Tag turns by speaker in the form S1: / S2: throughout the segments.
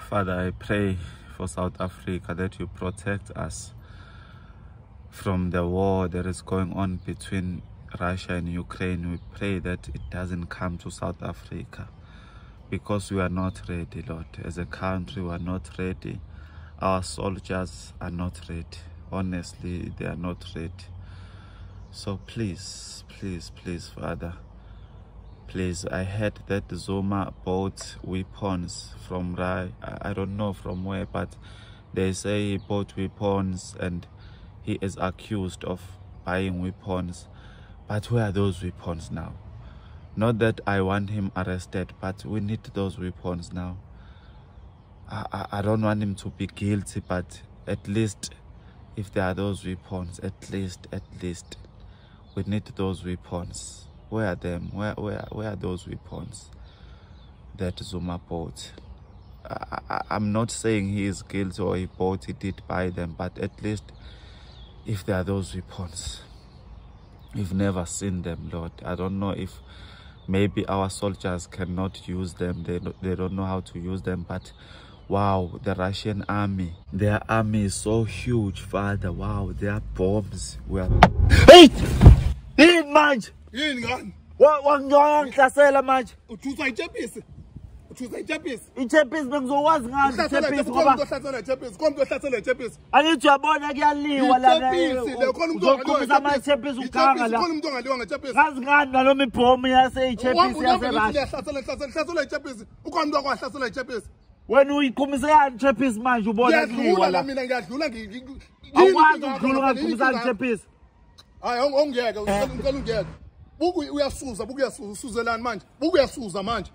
S1: Father, I pray for South Africa that you protect us from the war that is going on between Russia and Ukraine. We pray that it doesn't come to South Africa, because we are not ready, Lord. As a country, we are not ready. Our soldiers are not ready. Honestly, they are not ready. So please, please, please, Father, please. I heard that Zuma bought weapons from I don't know from where, but they say he bought weapons and he is accused of buying weapons. But where are those weapons now? Not that I want him arrested, but we need those weapons now. I don't want him to be guilty, but at least if there are those weapons, at least we need those weapons. Where are them? Where are those weapons that Zuma bought? I'm not saying he is guilty or he did buy them, but at least if there are those weapons, we've never seen them, Lord. I don't know if maybe our soldiers cannot use them. They don't know how to use them, but wow, the Russian army, their army is so huge, Father. Wow, their bombs were... Hey! In manje!
S2: Yini ngani?
S1: Wangihlasela manje.
S2: Uthusa ichepisi. Uthusa ichepisi.
S1: Ichepisi bengizowazi ngani ichepisi ngoba
S2: uhlasela ichepisi. Konke uhlasela ichepisi.
S1: Angithi uyabona kuyaliwa la.
S2: Ichepisi le khona umuntu
S1: ongaliwa amachepisi ukhanga la.
S2: Khona umuntu ongaliwa ngechepisi.
S1: Ngazi ngani naloma ibhomu yase ichepisi yase Russia.
S2: Uhlasela ichepisi. Ukhona umuntu okwahlasela ichepisi.
S1: Wena uyikhumisa yani ichepisi manje ubona kuliwa la.
S2: Mina ngiyadlula
S1: awukwazi ukudlula ungakhumisa ichepisi.
S2: Hayi ongiyeke ngicela ungiyeke. Buku uyasuza, usuzelani manje? Buku uyasuza manje.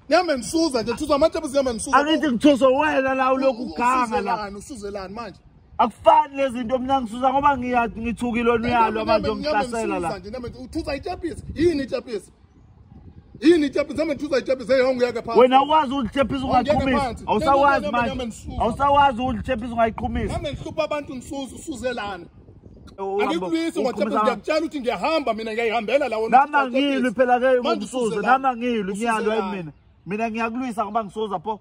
S2: Nyama ngisuza nje, thuza amachepisi nyama ngisuza.
S1: Angithi ngithuza wena la ulokhu ukhanga la.
S2: Usuzelani manje?
S1: Akufani lezi zinto mina ngisuza ngoba ngithukile onuyalo manje ongihlasela la.
S2: Uthuza ichepisi. Yini ichepisi? Yini ichepisi? Nyama ngithuza ichepisi ongiyeke phansi.
S1: Wena wazi ukuthi ichepisi ungayiqhumisa. Awusawazi manje. Awusawazi ukuthi ichepisi ungayiqhumisa.
S2: Nyama ngihlupha abantu ngisuzelani. Angikubisi ngochepesi ngiyakutshela ukuthi ngiyahamba mina ngiyayihambela la wona.
S1: Nama ngilwi phela ke ngokusuza, nama ngilwi ngiyalwa mina. Mina ngiyakulwisa ngoba ngisuza pho.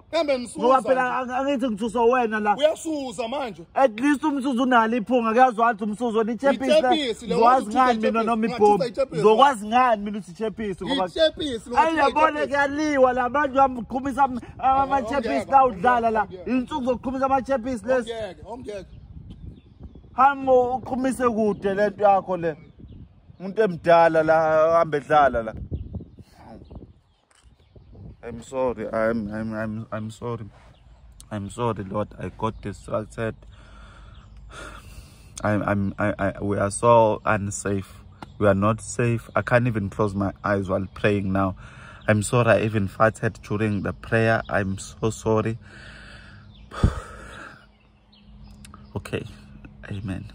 S1: Ngoba phela angithi ngithusa wena la.
S2: Uyasuza manje.
S1: At least umsuzo unalo iphunga, kuyazi wathi umsuzo ni ichepisi la. Ngwazi ngani mina noma ibhomu. Ngokwazi ngani mina uthi ichepisi ngoba
S2: ichepisi.
S1: Ayabona kuyaliwa la bantu bamqhumisa amachepisi la udlala la. Insuku zokuqhumisa amachepisi lesi.
S2: Ongeke.
S1: Hamo uqhumise kude lento yakho le. Umuntu emdala la hamba edlala la. I'm sorry. I'm sorry. I'm sorry, Lord. I got distracted. We are so unsafe. We are not safe. I can't even close my eyes while praying now. I'm sorry. I even farted during the prayer. I'm so sorry. Okay. Amen.